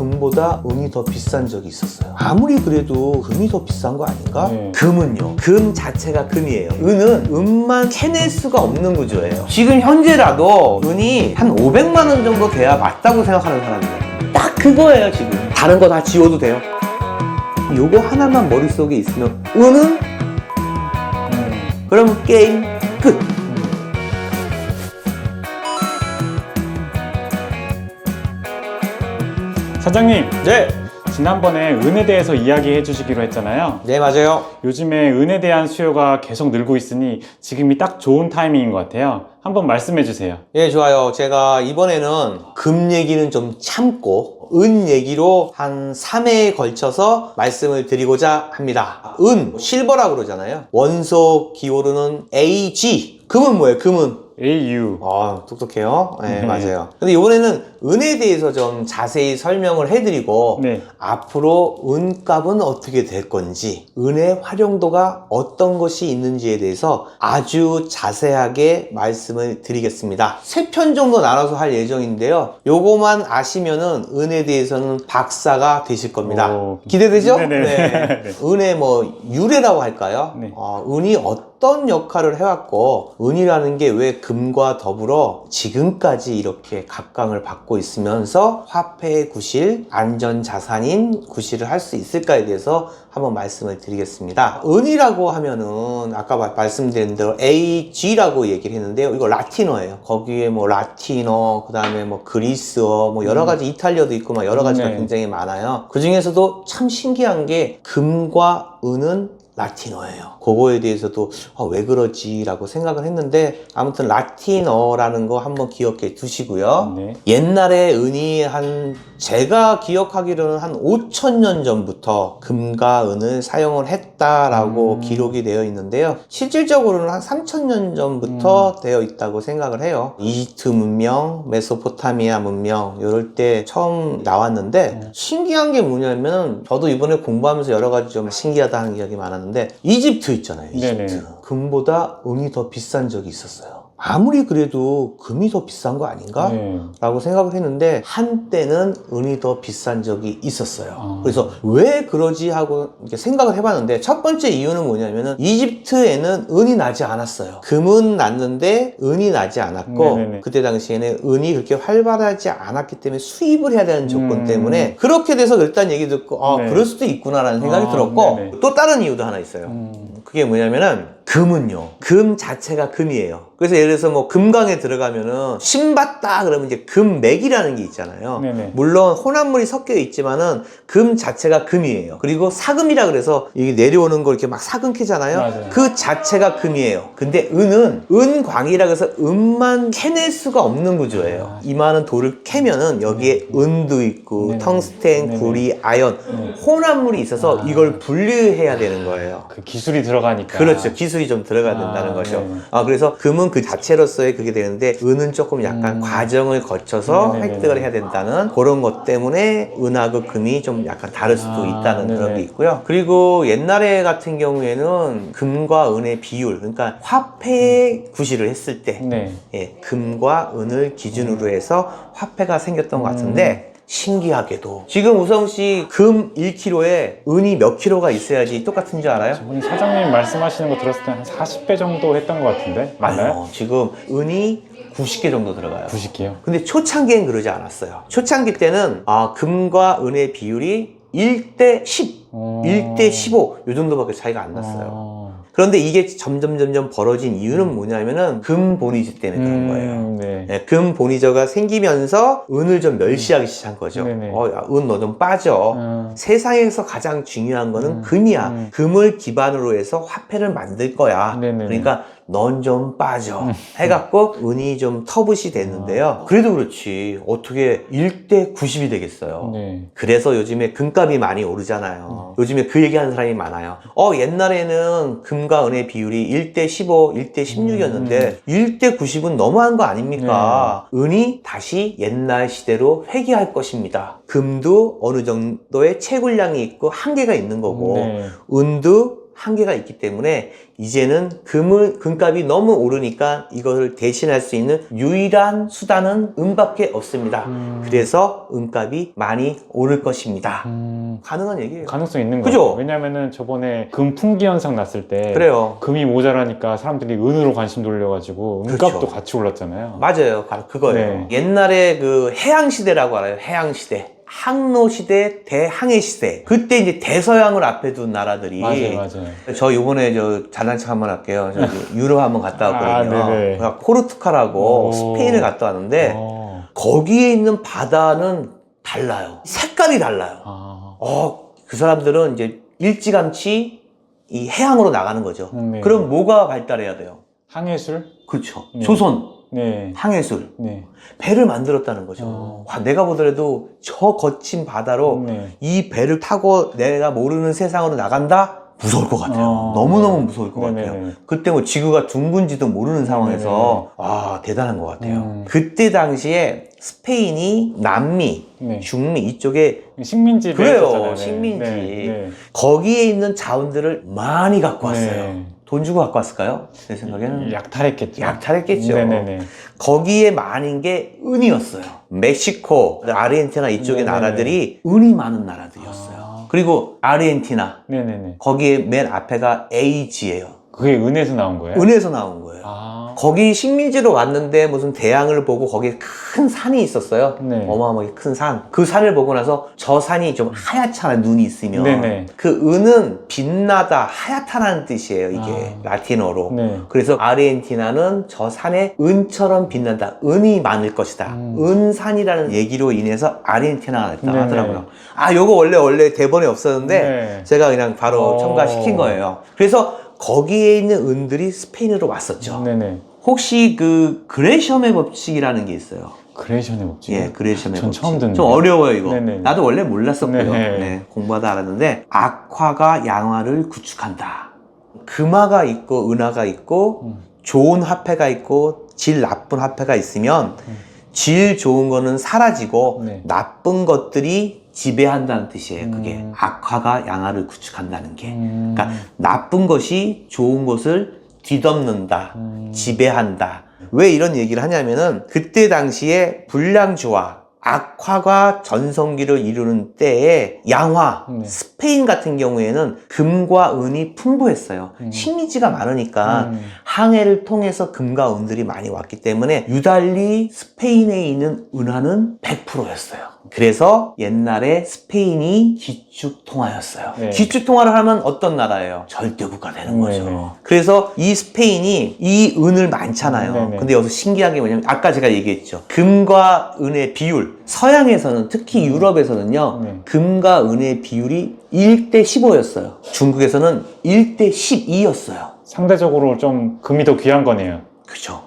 금보다 은이 더 비싼 적이 있었어요. 아무리 그래도 금이 더 비싼 거 아닌가? 금은요, 금 자체가 금이에요. 은은 은만 캐낼 수가 없는 구조예요. 지금 현재라도 은이 한 500만 원 정도 돼야 맞다고 생각하는 사람이에요. 딱 그거예요. 지금 다른 거 다 지워도 돼요. 요거 하나만 머릿속에 있으면 은은 그럼 게임 끝. 사장님, 네. 지난번에 은에 대해서 이야기해 주시기로 했잖아요. 네, 맞아요. 요즘에 은에 대한 수요가 계속 늘고 있으니 지금이 딱 좋은 타이밍인 것 같아요. 한번 말씀해 주세요. 예, 좋아요. 제가 이번에는 금 얘기는 좀 참고 은 얘기로 한 3회에 걸쳐서 말씀을 드리고자 합니다. 은, 실버라고 그러잖아요. 원소 기호로는 AG. 금은 뭐예요? 금은? AU. 아, 똑똑해요. 네, 맞아요. 근데 이번에는 은에 대해서 좀 자세히 설명을 해드리고 네. 앞으로 은값은 어떻게 될 건지, 은의 활용도가 어떤 것이 있는지에 대해서 아주 자세하게 말씀을 드리겠습니다. 3편 정도 나눠서 할 예정인데요. 요거만 아시면은 은에 대해서는 박사가 되실 겁니다. 오. 기대되죠? 네네. 네. 은의 뭐 유래라고 할까요? 네. 은이 어떤 역할을 해왔고, 은이라는 게 왜 금과 더불어 지금까지 이렇게 각광을 받고 있으면서 화폐의 구실, 안전자산인 구실을 할 수 있을까에 대해서 한번 말씀을 드리겠습니다. 은이라고 하면은 아까 말씀드린 대로 AG라고 얘기를 했는데요. 이거 라틴어예요. 거기에 뭐 라틴어, 그 다음에 뭐 그리스어, 뭐 여러 가지 이탈리아도 있고 막 여러 가지가 네. 굉장히 많아요. 그 중에서도 참 신기한 게 금과 은은 라틴어예요. 그거에 대해서도 왜 그러지 라고 생각을 했는데, 아무튼 라틴어라는 거 한번 기억해 두시고요. 네. 옛날에 은이 제가 기억하기로는 한 5,000년 전부터 금과 은을 사용을 했다라고 기록이 되어 있는데요. 실질적으로는 한 3,000년 전부터 되어 있다고 생각을 해요. 이집트 문명, 메소포타미아 문명 이럴 때 처음 나왔는데, 신기한 게 뭐냐면, 저도 이번에 공부하면서 여러 가지 좀 신기하다는 이야기 많았는데, 이집트 있잖아요. 이집트. 네네. 금보다 은이 더 비싼 적이 있었어요. 아무리 그래도 금이 더 비싼 거 아닌가? 네. 라고 생각을 했는데, 한때는 은이 더 비싼 적이 있었어요. 아. 그래서 왜 그러지 하고 이렇게 생각을 해봤는데, 첫 번째 이유는 뭐냐면은 이집트에는 은이 나지 않았어요. 금은 났는데 은이 나지 않았고, 네네네. 그때 당시에는 은이 그렇게 활발하지 않았기 때문에 수입을 해야 되는 조건 때문에 그렇게 돼서 일단 얘기 듣고 네. 그럴 수도 있구나라는 생각이 들었고, 네네. 또 다른 이유도 하나 있어요. 그게 뭐냐면은 금은요, 금 자체가 금이에요. 그래서 예를 들어서 뭐 금강에 들어가면은 신 봤다 그러면 이제 금맥이라는 게 있잖아요. 네네. 물론 혼합물이 섞여 있지만은 금 자체가 금이에요. 그리고 사금이라 그래서 이게 내려오는 거 이렇게 막 사금캐잖아요. 맞아요. 그 자체가 금이에요. 근데 은은 은광이라 그래서 은만 캐낼 수가 없는 구조예요. 이만한 돌을 캐면은 여기에 은도 있고 네네. 텅스텐, 네네. 구리, 아연, 혼합물이 있어서 이걸 분리해야 되는 거예요. 그 기술이 들어가니까. 그렇죠. 기술이 좀 들어가야 된다는 거죠. 네. 그래서 금은 그 자체로서의 그게 되는데, 은은 조금 약간 과정을 거쳐서 네네네. 획득을 해야 된다는 그런 것 때문에 은하고 금이 좀 약간 다를 수도 있다는 네네. 그런 게 있고요. 그리고 옛날에 같은 경우에는 금과 은의 비율, 그러니까 화폐 구실을 했을 때 네. 금과 은을 기준으로 해서 화폐가 생겼던 것 같은데, 신기하게도 지금 우성씨 금 1kg에 은이 몇 킬로가 있어야지 똑같은 줄 알아요? 저번에 사장님 말씀하시는 거 들었을 때 한 40배 정도 했던 것 같은데 맞나요? 지금 은이 90개 정도 들어가요. 90개요. 근데 초창기엔 그러지 않았어요. 초창기 때는 금과 은의 비율이 1대 10, 1대 15 이 정도밖에 차이가 안 났어요. 그런데 이게 점점 벌어진 이유는 뭐냐면은 금 보니저 때문에 그런 거예요. 네. 금 보니저가 생기면서 은을 좀 멸시하기 시작한 거죠. 네네. 은 너 좀 빠져. 세상에서 가장 중요한 거는 금이야. 금을 기반으로 해서 화폐를 만들 거야. 네네네. 그러니까 넌 좀 빠져 해갖고 은이 좀 터붓이 됐는데요. 그래도 그렇지 어떻게 1대 90이 되겠어요. 네. 그래서 요즘에 금값이 많이 오르잖아요. 요즘에 그 얘기하는 사람이 많아요. 옛날에는 금과 은의 비율이 1대 15, 1대 16이었는데 1대 90은 너무한 거 아닙니까? 은이 다시 옛날 시대로 회귀할 것입니다. 금도 어느 정도의 채굴량이 있고 한계가 있는 거고, 네. 은도 한계가 있기 때문에 이제는 금값이 너무 오르니까 이것을 대신할 수 있는 유일한 수단은 은밖에 없습니다. 그래서 은값이 많이 오를 것입니다. 가능한 얘기예요. 가능성 있는 그죠? 거죠. 왜냐면은 저번에 금 풍기 현상 났을 때 그래요. 금이 모자라니까 사람들이 은으로 관심 돌려가지고 은값도 그렇죠. 같이 올랐잖아요. 맞아요. 바로 그거예요. 네. 옛날에 그 해양시대라고 알아요. 해양시대. 항로시대, 대항해시대. 그때 이제 대서양을 앞에 둔 나라들이. 맞아요. 저 요번에 잘난 척 한번 할게요. 저기 유럽 한번 갔다 왔거든요. 네네. 그러니까 포르투갈하고 오. 스페인을 갔다 왔는데 거기에 있는 바다는 달라요. 색깔이 달라요. 그 사람들은 이제 일찌감치 이 해양으로 나가는 거죠. 네. 그럼 뭐가 발달해야 돼요? 항해술? 그렇죠. 네. 조선, 네. 항해술. 네. 배를 만들었다는 거죠. 와, 내가 보더라도 저 거친 바다로 네. 이 배를 타고 내가 모르는 세상으로 나간다? 무서울 것 같아요. 너무너무 무서울 것 네네네. 같아요. 그때 뭐 지구가 둥근지도 모르는 상황에서 와, 대단한 것 같아요. 그때 당시에 스페인이 남미, 네. 중미 이쪽에 식민지 그래요. 배였잖아요. 네. 식민지. 네. 거기에 있는 자원들을 많이 갖고 왔어요. 네. 돈 주고 갖고 왔을까요? 제 생각에는 약탈했겠죠. 약탈했겠죠. 네네네. 거기에 많은 게 은이었어요. 멕시코, 아르헨티나 이쪽의 네네네. 나라들이 은이 많은 나라들이었어요. 그리고 아르헨티나, 네네네. 거기에 맨 앞에가 에이지예요. 그게 은에서 나온 거예요? 은에서 나온 거예요. 거기 식민지로 왔는데 무슨 대양을 보고 거기에 큰 산이 있었어요. 네. 어마어마하게 큰 산. 그 산을 보고 나서 저 산이 좀 하얗잖아요. 눈이 있으면. 네네. 그 은은 빛나다, 하얗다라는 뜻이에요. 이게 라틴어로. 네. 그래서 아르헨티나는 저 산에 은처럼 빛난다. 은이 많을 것이다. 은산이라는 얘기로 인해서 아르헨티나가 됐다고 네네. 하더라고요. 아, 요거 원래 대본에 없었는데 네. 제가 그냥 바로 첨가시킨 거예요. 그래서 거기에 있는 은들이 스페인으로 왔었죠. 네네. 혹시 그 그레시엄의 법칙이라는 게 있어요. 그레이션의 법칙? 예, 그레시엄의 전 법칙. 처음 듣는데. 좀 어려워요, 이거. 네네. 나도 원래 몰랐었고요. 네네. 네, 공부하다 알았는데 악화가 양화를 구축한다. 금화가 있고 은화가 있고 좋은 화폐가 있고 질 나쁜 화폐가 있으면 질 좋은 거는 사라지고 네. 나쁜 것들이 지배한다는 뜻이에요. 그게 악화가 양화를 구축한다는 게. 그러니까 나쁜 것이 좋은 것을 뒤덮는다, 지배한다. 왜 이런 얘기를 하냐면은 그때 당시에 불량주와 악화가 전성기를 이루는 때에 양화, 네. 스페인 같은 경우에는 금과 은이 풍부했어요. 식민지가 많으니까 항해를 통해서 금과 은들이 많이 왔기 때문에 유달리 스페인에 있는 은화는 100%였어요. 그래서 옛날에 스페인이 기축통화였어요. 네. 기축통화를 하면 어떤 나라예요? 절대국가 되는 거죠. 네네. 그래서 이 스페인이 이 은을 많잖아요. 네네. 근데 여기서 신기한 게 뭐냐면 아까 제가 얘기했죠. 금과 은의 비율. 서양에서는 특히 유럽에서는요. 네. 금과 은의 비율이 1대 15였어요. 중국에서는 1대 12였어요. 상대적으로 좀 금이 더 귀한 거네요. 그죠.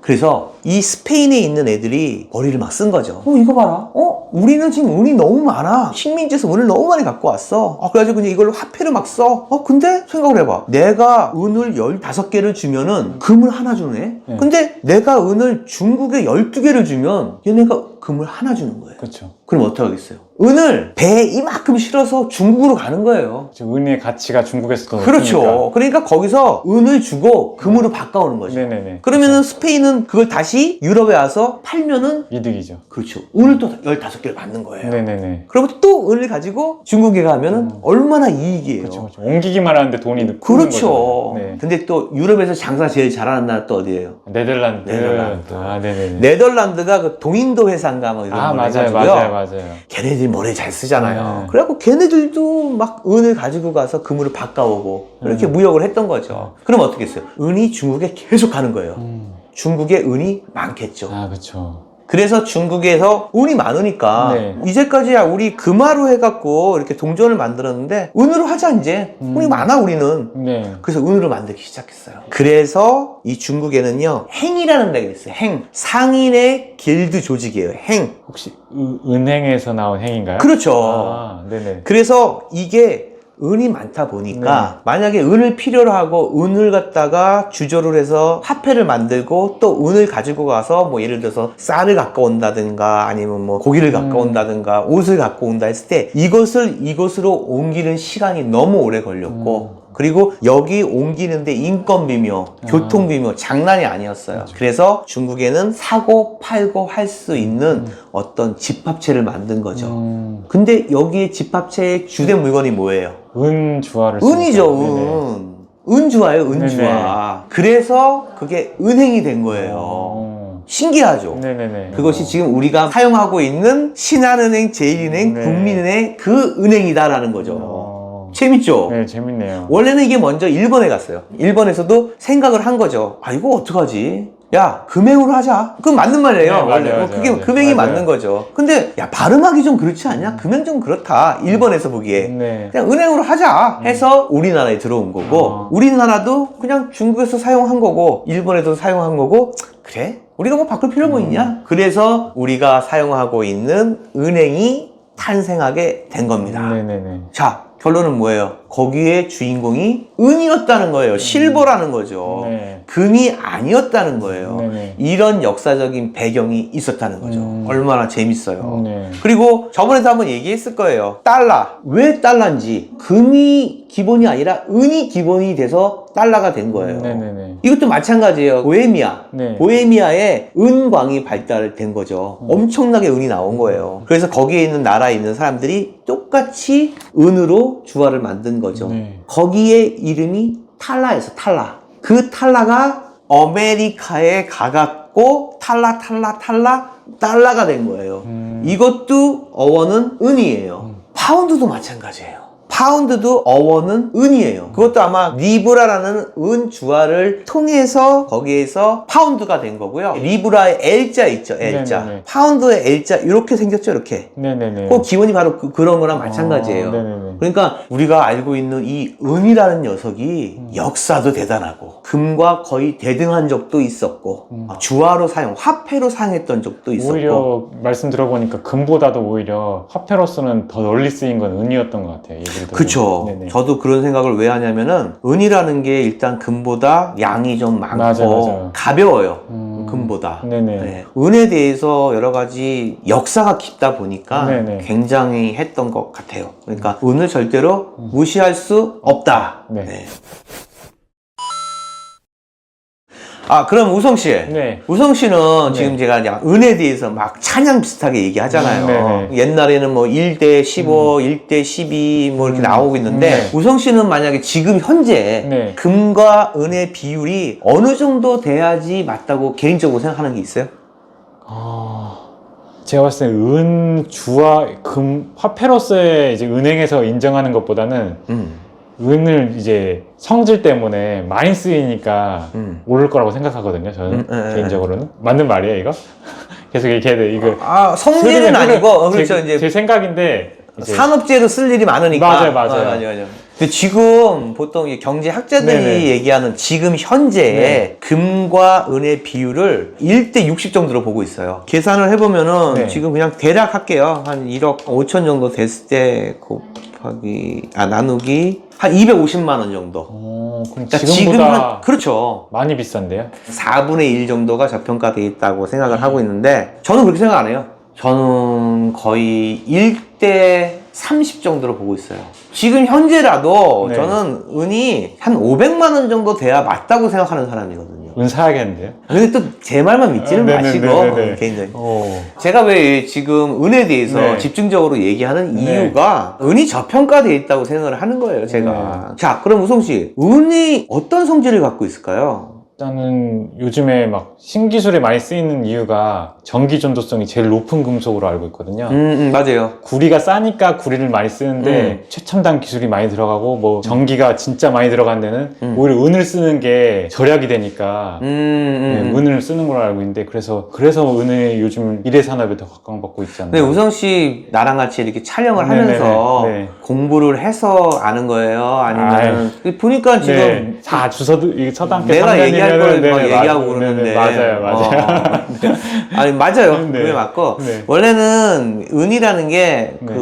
그래서 이 스페인에 있는 애들이 머리를 막 쓴 거죠. 이거 봐라. 우리는 지금 은이 너무 많아. 식민지에서 은을 너무 많이 갖고 왔어. 그래가지고 그냥 이걸로 화폐를 막 써. 근데 생각을 해봐. 내가 은을 15개를 주면은 금을 하나 주네? 근데 내가 은을 중국에 12개를 주면 얘네가 금을 하나 주는 거예요. 그렇죠. 그럼 어떻게 하겠어요? 은을 배에 이만큼 실어서 중국으로 가는 거예요. 은의 가치가 중국에서 더 그렇죠. 높으니까. 그러니까 거기서 은을 주고 금으로 바꿔오는 거죠. 네네네. 그러면은 스페인은 그걸 다시 유럽에 와서 팔면은 이득이죠. 그렇죠. 은을 또 15개를 받는 거예요. 네네네. 그리고 또 은을 가지고 중국에 가면은 얼마나 이익이에요. 그렇죠. 옮기기만 하는데 돈이 는 그렇죠. 거잖아요. 네. 근데 또 유럽에서 장사 제일 잘하는 나라 또 어디예요? 네덜란드. 네덜란드. 네네네. 네덜란드가 그 동인도 회사인가 뭐 이런 거 맞아요, 해가지고요. 맞아요. 걔네들이 머리 잘 쓰잖아요. 네. 그래갖고 걔네들도 막 은을 가지고 가서 금으로 바꿔오고 이렇게 무역을 했던 거죠. 그럼 어떻게 했어요? 은이 중국에 계속 가는 거예요. 중국에 은이 많겠죠. 그렇죠. 그래서 중국에서 은이 많으니까 네. 이제까지야 우리 금화로 해갖고 이렇게 동전을 만들었는데 은으로 하자 이제. 은이 많아 우리는. 네. 그래서 은으로 만들기 시작했어요. 그래서 이 중국에는요 행이라는 데가 있어요. 행. 상인의 길드 조직이에요. 행. 혹시 은행에서 나온 행인가요? 그렇죠. 네네. 그래서 이게 은이 많다 보니까 만약에 은을 필요로 하고 은을 갖다가 주조를 해서 화폐를 만들고 또 은을 가지고 가서 뭐 예를 들어서 쌀을 갖고 온다든가 아니면 뭐 고기를 갖고 온다든가 옷을 갖고 온다 했을 때 이것을 이곳으로 옮기는 시간이 너무 오래 걸렸고 그리고 여기 옮기는데 인건 비묘, 교통 비묘 장난이 아니었어요. 그래서 중국에는 사고 팔고 할 수 있는 어떤 집합체를 만든 거죠. 근데 여기에 집합체의 주된 물건이 뭐예요? 은주화를 은이죠, 쓰니까. 네네. 은. 은주화예요, 은주화. 그래서 그게 은행이 된 거예요. 신기하죠? 네네네. 그것이 지금 우리가 사용하고 있는 신한은행, 제일은행, 네. 국민은행 그 은행이다라는 거죠. 재밌죠? 네, 재밌네요. 원래는 이게 먼저 일본에 갔어요. 일본에서도 생각을 한 거죠. 아, 이거 어떡하지? 야, 금행으로 하자. 그건 맞는 말이에요. 네, 맞아요, 원래. 맞아요, 그게 맞아요. 금행이 맞아요. 맞는 거죠. 근데, 야, 발음하기 좀 그렇지 않냐? 금행 좀 그렇다. 일본에서 보기에. 네. 그냥 은행으로 하자 해서 우리나라에 들어온 거고, 우리나라도 그냥 중국에서 사용한 거고, 일본에서 사용한 거고, 그래? 우리가 뭐 바꿀 필요 뭐 있냐? 그래서 우리가 사용하고 있는 은행이 탄생하게 된 겁니다. 네네네. 자, 결론은 뭐예요? 거기에 주인공이 은이었다는 거예요. 실버라는 거죠. 네. 금이 아니었다는 거예요. 네네. 이런 역사적인 배경이 있었다는 거죠. 얼마나 재밌어요. 네. 그리고 저번에도 한번 얘기했을 거예요. 달러. 왜 달러인지. 금이 기본이 아니라 은이 기본이 돼서 달러가 된 거예요. 네네네. 이것도 마찬가지예요. 보헤미아. 네. 보헤미아에 은광이 발달된 거죠. 엄청나게 은이 나온 거예요. 그래서 거기에 있는 나라에 있는 사람들이 똑같이 은으로 주화를 만든 거죠. 네. 거기에 이름이 탈라에서 탈라. 그 탈라가 아메리카에 가갖고 달러가 된 거예요. 이것도 어원은 은이에요. 파운드도 마찬가지예요. 파운드도 어원은 은이에요. 그것도 아마 리브라라는 은 주화를 통해서 거기에서 파운드가 된 거고요. 리브라의 L자 있죠, L자. 네네네. 파운드의 L자 이렇게 생겼죠, 이렇게. 네네네. 그 기원이 바로 그런 거랑 마찬가지예요. 네네네. 그러니까 우리가 알고 있는 이 은이라는 녀석이 역사도 대단하고 금과 거의 대등한 적도 있었고 주화로 사용, 화폐로 사용했던 적도 있었고. 오히려 말씀 들어보니까 금보다도 오히려 화폐로서는 더 널리 쓰인 건 은이었던 것 같아요. 얘기를 들어보니까. 그쵸. 네네. 저도 그런 생각을 왜 하냐면은 은이라는 게 일단 금보다 양이 좀 많고 맞아요. 가벼워요. 금보다. 네네. 네. 은에 대해서 여러 가지 역사가 깊다 보니까 네네. 굉장히 했던 것 같아요. 그러니까 은을 절대로 무시할 수 없다. 네. 네. 아, 그럼 우성 씨. 네. 우성 씨는 네. 지금 제가 그냥 은에 대해서 막 찬양 비슷하게 얘기하잖아요. 네네. 옛날에는 뭐 1대 15, 1대 12 뭐 이렇게 나오고 있는데 네. 우성 씨는 만약에 지금 현재 네. 금과 은의 비율이 어느 정도 돼야지 맞다고 개인적으로 생각하는 게 있어요? 제가 봤을 때 은, 주화, 금, 화폐로서의 이제 은행에서 인정하는 것보다는 은을 이제 성질 때문에 많이 쓰이니까 오를 거라고 생각하거든요. 저는 개인적으로는. 맞는 말이에요, 이거? 계속 얘기해야 돼, 이거. 아, 성질은 아니고 그렇죠. 제, 이제 제 생각인데. 이제 산업재로 쓸 일이 많으니까. 맞아요. 맞아요. 근데 지금 보통 이 경제학자들이 네네. 얘기하는 지금 현재 네. 금과 은의 비율을 1대 60 정도로 보고 있어요. 계산을 해보면은 네. 지금 그냥 대략 할게요. 한 1억 5천 정도 됐을 때 곱하기, 나누기 한 250만 원 정도. 그럼 그러니까 지금보다 그렇죠. 많이 비싼데요? 4분의 1 정도가 저평가되어 있다고 생각을 하고 있는데 저는 그렇게 생각 안 해요. 저는 거의 1대 30 정도로 보고 있어요. 지금 현재라도 네. 저는 은이 한 500만 원 정도 돼야 맞다고 생각하는 사람이거든요. 은 사야겠는데요? 근데 또 제 말만 믿지는 마시고 네네네네. 개인적으로 제가 왜 지금 은에 대해서 네. 집중적으로 얘기하는 네. 이유가 은이 저평가되어 있다고 생각을 하는 거예요, 제가. 자, 그럼 우성 씨, 은이 어떤 성질을 갖고 있을까요? 일단은 요즘에 막 신기술에 많이 쓰이는 이유가 전기 전도성이 제일 높은 금속으로 알고 있거든요. 맞아요. 구리가 싸니까 구리를 많이 쓰는데 최첨단 기술이 많이 들어가고 뭐 전기가 진짜 많이 들어간 데는 오히려 은을 쓰는 게 절약이 되니까 네, 은을 쓰는 걸로 알고 있는데 그래서 은이 요즘 미래 산업에 더 각광받고 있지 않나. 네, 우성 씨 나랑 같이 이렇게 촬영을 네네네. 하면서 네. 공부를 해서 아는 거예요? 아니면 보니까 지금 네, 다 주소도 서당께 내가 얘기할 걸 네, 막 얘기하고 네, 그러는데 네, 맞아요. 아니 맞아요. 네. 그게 맞고 네. 원래는 은이라는 게 네.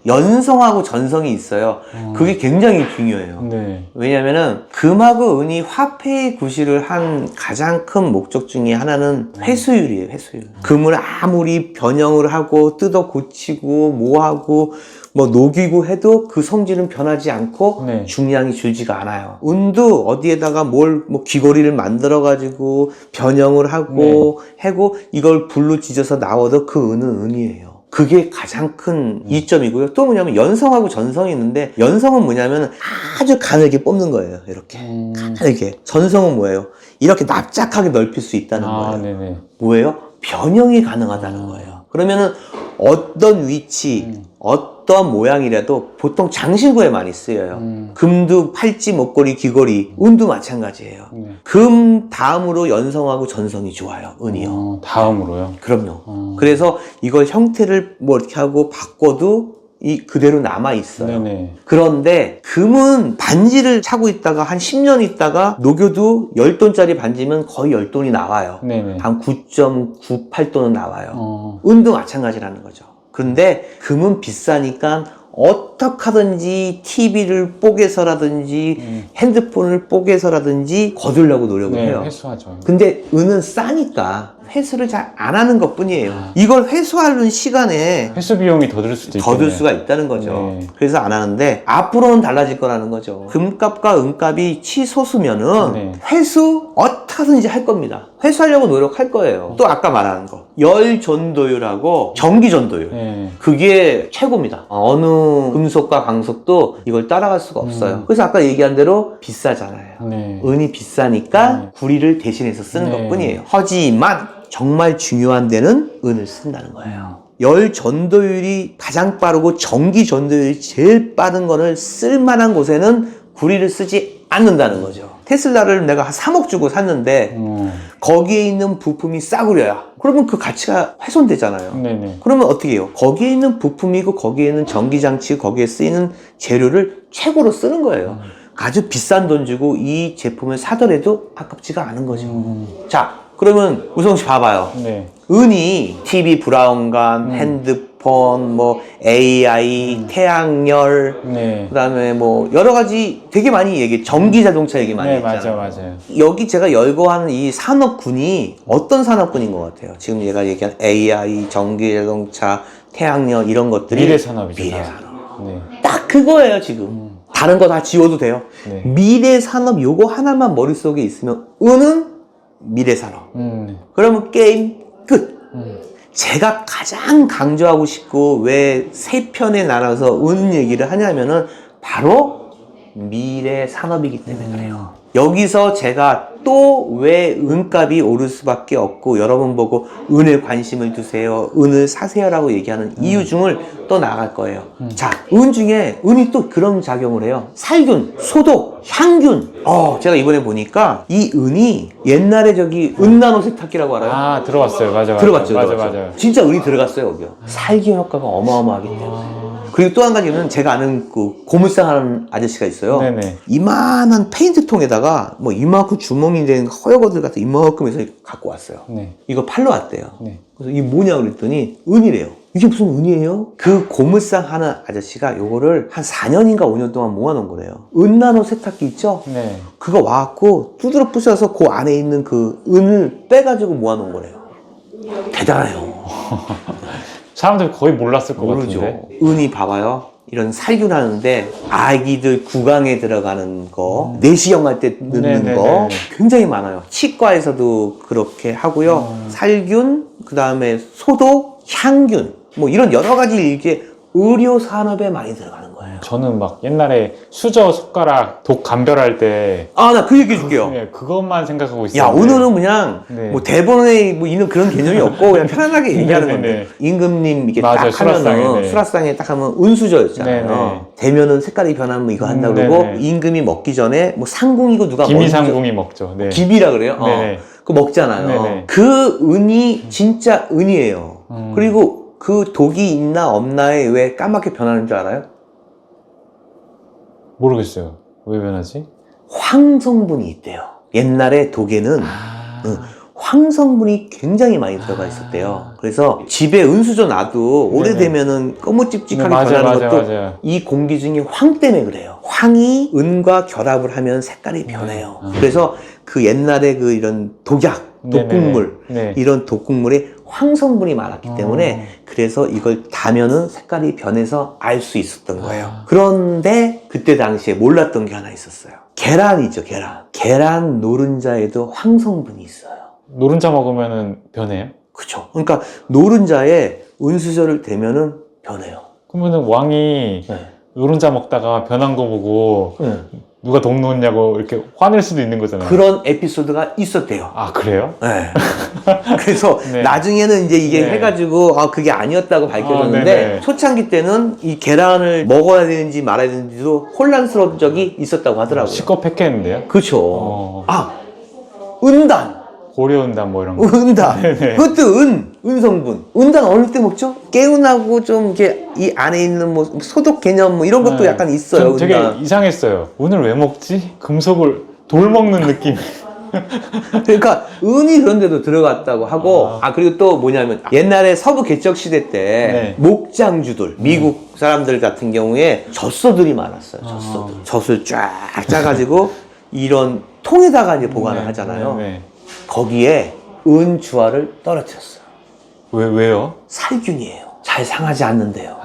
연성하고 전성이 있어요. 그게 굉장히 중요해요. 네. 왜냐면은 금하고 은이 화폐의 구실을 한 가장 큰 목적 중에 하나는 회수율이에요. 회수율. 금을 아무리 변형을 하고 뜯어 고치고 뭐하고 뭐 녹이고 해도 그 성질은 변하지 않고 네. 중량이 줄지가 않아요. 은도 어디에다가 뭘 뭐 귀걸이를 만들어 가지고 변형을 하고 해고 이걸 불로 지져서 나와도 그 은은 은이에요. 그게 가장 큰 이점이고요. 또 뭐냐면 연성하고 전성이 있는데, 연성은 뭐냐면 아주 가늘게 뽑는 거예요. 이렇게 가늘게. 전성은 뭐예요? 이렇게 납작하게 넓힐 수 있다는 거예요. 네네. 뭐예요? 변형이 가능하다는 거예요. 그러면은 어떤 위치, 어떤 모양이라도 보통 장신구에 많이 쓰여요. 금도 팔찌, 목걸이, 귀걸이, 은도 마찬가지예요. 금 다음으로 연성하고 전성이 좋아요. 은이요. 다음으로요? 그럼요. 그래서 이걸 형태를 뭐 이렇게 하고 바꿔도 이 그대로 남아 있어요. 네네. 그런데 금은 반지를 차고 있다가 한 10년 있다가 녹여도 10돈짜리 반지면 거의 10돈이 나와요. 네네. 한 9.98돈은 나와요. 은도 마찬가지라는 거죠. 그런데 금은 비싸니까 어떻게 하든지 TV를 뽀개서라든지 핸드폰을 뽀개서라든지 거두려고 노력을 해요. 회수하죠. 근데 은은 싸니까 회수를 잘 안 하는 것 뿐이에요. 이걸 회수하는 시간에 회수 비용이 더 들 수도 있겠네요. 더 들 수가 있다는 거죠. 네. 그래서 안 하는데 앞으로는 달라질 거라는 거죠. 금값과 은값이 치소수면은 회수 어떻게든지 할 겁니다. 회수하려고 노력할 거예요. 또 아까 말하는 거 열 전도율하고 전기 전도율, 그게 최고입니다. 어느 금속과 강속도 이걸 따라갈 수가 없어요. 그래서 아까 얘기한 대로 비싸잖아요. 은이 비싸니까 구리를 대신해서 쓰는 것 뿐이에요. 하지만 정말 중요한 데는 은을 쓴다는 거예요. 열 전도율이 가장 빠르고 전기 전도율이 제일 빠른 거를 쓸만한 곳에는 구리를 쓰지 않는다는 거죠. 테슬라를 내가 한 3억 주고 샀는데 거기에 있는 부품이 싸구려야. 그러면 그 가치가 훼손되잖아요. 그러면 어떻게 해요? 거기에 있는 부품이고 거기에 있는 전기장치, 거기에 쓰이는 재료를 최고로 쓰는 거예요. 아주 비싼 돈 주고 이 제품을 사더라도 아깝지가 않은 거죠. 자, 그러면 우성 씨 봐봐요. 은이 TV 브라운관, 핸드폰, 뭐 AI, 태양열, 그다음에 뭐 여러 가지 되게 많이 얘기, 전기 자동차 얘기 많이 했잖아요. 맞아요. 여기 제가 열거하는 이 산업군이 어떤 산업군인 것 같아요? 지금 얘가 얘기한 AI, 전기 자동차, 태양열 이런 것들이 미래 산업이죠. 미래 산업. 딱 그거예요 지금. 다른 거 다 지워도 돼요. 미래 산업 요거 하나만 머릿속에 있으면 은은 미래 산업. 그러면 게임 끝. 제가 가장 강조하고 싶고 왜 세 편에 나눠서 은 얘기를 하냐면은 바로 미래 산업이기 때문에 그래요. 여기서 제가 또 왜 은값이 오를 수밖에 없고 여러분 보고 은에 관심을 두세요, 은을 사세요라고 얘기하는 이유 중을 또 나갈 거예요. 자, 은 중에 은이 또 그런 작용을 해요. 살균, 소독, 향균. 제가 이번에 보니까 이 은이 옛날에 저기 은나노 세탁기라고 알아요? 들어봤어요. 맞아. 들어봤죠. 맞아. 진짜 은이 들어갔어요 여기요. 살균 효과가 어마어마하기 때문에. 그리고 또 한 가지는 제가 아는 그 고물상 하는 아저씨가 있어요. 이만한 페인트통에다가 뭐 이만큼 주머니 된 허여거들 같은 이만큼 해서 갖고 왔어요. 이거 팔러 왔대요. 그래서 이게 뭐냐 그랬더니 은이래요. 이게 무슨 은이에요? 그 고물상 하는 아저씨가 요거를 한 4년인가 5년 동안 모아놓은 거래요. 은나노 세탁기 있죠? 그거 와갖고 두드러 부셔서 그 안에 있는 그 은을 빼가지고 모아놓은 거래요. 대단해요. 사람들 거의 몰랐을 것 모르죠. 같은데. 은이 봐봐요. 이런 살균하는데 아기들 구강에 들어가는 거, 내시경 할 때 넣는 거 굉장히 많아요. 치과에서도 그렇게 하고요. 살균, 그 다음에 소독, 향균, 뭐 이런 여러 가지 이게 의료 산업에 많이 들어가는 거예요. 저는 막 옛날에 수저 숟가락 독 감별할 때 나 그 얘기 해줄게요. 그것만 생각하고 있어요. 야, 오늘은 그냥 뭐 대본에 뭐 있는 그런 개념이 없고 그냥 편안하게 얘기하는 건데. 임금님 이게 맞아요, 딱 하면은 수라상에, 수라상에 딱 하면 은수저였잖아요. 되면은 색깔이 변하면 이거 한다 그러고 임금이 먹기 전에 뭐 상궁이고 누가 기미상궁이 먹죠. 기비라 그래요. 그거 먹잖아요. 그 은이 진짜 은이에요. 그리고 그 독이 있나 없나에 왜 까맣게 변하는 줄 알아요? 모르겠어요. 왜 변하지? 황성분이 있대요. 옛날에 독에는 황성분이 굉장히 많이 들어가 있었대요. 그래서 집에 은수저 놔도 오래되면은 거무찝찝하게 변하는 것도 이 공기 중에 황 때문에 그래요. 황이 은과 결합을 하면 색깔이 변해요. 그래서 그 옛날에 그 이런 독약, 독국물, 이런 독국물에 황성분이 많았기 때문에 그래서 이걸 다면은 색깔이 변해서 알 수 있었던 거예요. 그런데 그때 당시에 몰랐던 게 하나 있었어요. 계란이죠, 계란. 계란 노른자에도 황성분이 있어요. 노른자 먹으면은 변해요? 그쵸. 그러니까 노른자에 은수저를 대면은 변해요. 그러면은 왕이 네. 노른자 먹다가 변한 거 보고 누가 돈 놓냐고 이렇게 화낼 수도 있는 거잖아요. 그런 에피소드가 있었대요. 아, 그래요? 네. 그래서 네. 나중에는 이제 이게 네. 해가지고 그게 아니었다고 밝혀졌는데 네네. 초창기 때는 이 계란을 먹어야 되는지 말아야 되는지도 혼란스러운 적이 있었다고 하더라고요. 시커멓겠는데요? 그쵸. 은단. 고려은단 뭐 이런 거. 은단. 네네. 그것도 은성분. 은단 어느 때 먹죠? 깨운하고 좀 이렇게 이 안에 있는 뭐 소독 개념 뭐 이런 것도 네. 약간 있어요. 전 되게 은단. 이상했어요. 오늘 왜 먹지? 금속을 돌 먹는 느낌. 그러니까 은이 그런 데도 들어갔다고 하고 그리고 또 뭐냐면 옛날에 서부 개척 시대 때 네. 목장주들 미국 사람들 같은 경우에 젖소들이 많았어요. 젖소들. 젖을 쫙 짜가지고 이런 통에다가 이제 보관을 네, 하잖아요. 네, 네. 거기에 은주화를 떨어뜨렸어요. 왜요? 살균이에요. 잘 상하지 않는데요.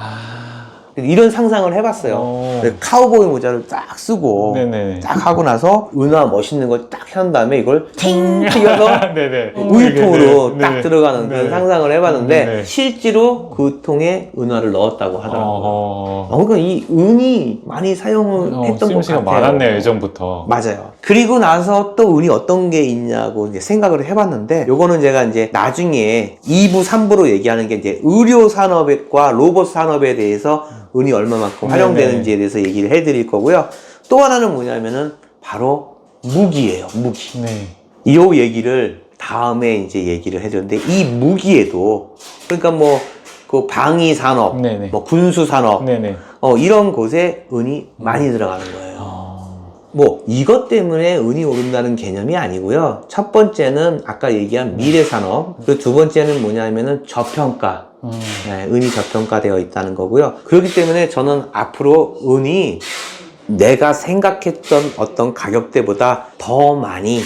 이런 상상을 해봤어요. 카우보이 모자를 딱 쓰고 네네. 딱 하고 나서 은화 멋있는 걸 딱 한 다음에 이걸 팅 튀겨서 네네. 우유통으로 네네. 딱 네네. 들어가는 그런 네네. 상상을 해봤는데 네네. 실제로 그 통에 은화를 넣었다고 하더라고요. 그러니까 이 은이 많이 사용을 했던 것 쓰임새가 같아요. 많았네요, 예전부터. 맞아요. 그리고 나서 또 은이 어떤 게 있냐고 이제 생각을 해봤는데, 요거는 제가 이제 나중에 2부, 3부로 얘기하는 게 이제 의료 산업과 로봇 산업에 대해서 은이 얼마만큼 활용되는지에 대해서 얘기를 해드릴 거고요. 또 하나는 뭐냐면은 바로 무기예요, 무기. 네. 이 얘기를 다음에 이제 얘기를 해드렸는데, 이 무기에도 그러니까 뭐 그 방위 산업, 네네. 뭐 군수 산업, 네네. 이런 곳에 은이 많이 들어가는 거예요. 뭐 이것 때문에 은이 오른다는 개념이 아니고요. 첫 번째는 아까 얘기한 미래 산업, 그리고 두 번째는 뭐냐면은 저평가. 네, 은이 저평가되어 있다는 거고요. 그렇기 때문에 저는 앞으로 은이 내가 생각했던 어떤 가격대보다 더 많이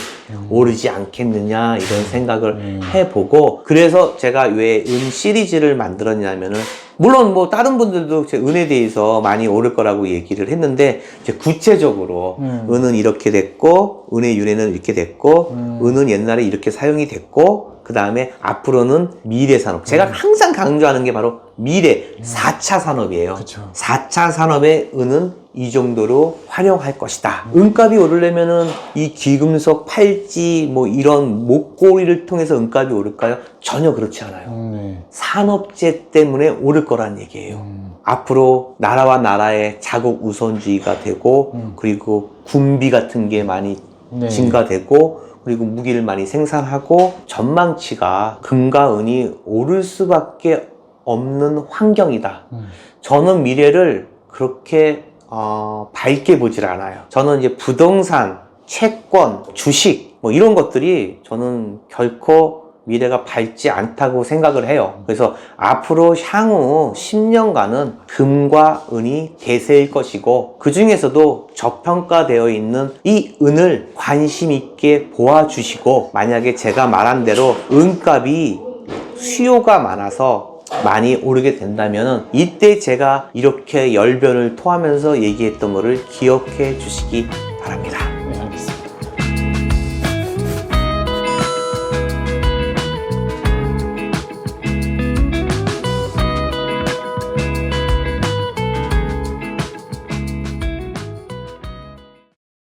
오르지 않겠느냐 이런 생각을 해보고, 그래서 제가 왜 은 시리즈를 만들었냐면은, 물론 뭐 다른 분들도 제 은에 대해서 많이 오를 거라고 얘기를 했는데, 이제 구체적으로 은은 이렇게 됐고, 은의 유래는 이렇게 됐고, 은은 옛날에 이렇게 사용이 됐고, 그 다음에 앞으로는 미래 산업. 제가 항상 강조하는 게 바로 미래 4차 산업이에요. 그쵸. 4차 산업의 은은 이 정도로 활용할 것이다. 은값이 오르려면은 이 귀금속, 팔찌, 뭐 이런 목걸이를 통해서 은값이 오를까요? 전혀 그렇지 않아요. 네. 산업재 때문에 오를 거란 얘기예요. 앞으로 나라와 나라의 자국 우선주의가 되고, 그리고 군비 같은 게 많이 네. 증가되고, 그리고 무기를 많이 생산하고, 전망치가 금과 은이 오를 수밖에 없는 환경이다. 저는 미래를 그렇게 밝게 보질 않아요. 저는 이제 부동산, 채권, 주식 뭐 이런 것들이 저는 결코 미래가 밝지 않다고 생각을 해요. 그래서 앞으로 향후 10년간은 금과 은이 대세일 것이고, 그 중에서도 저평가되어 있는 이 은을 관심 있게 보아주시고, 만약에 제가 말한 대로 은값이 수요가 많아서 많이 오르게 된다면 이때 제가 이렇게 열변을 토하면서 얘기했던 거를 기억해 주시기 바랍니다.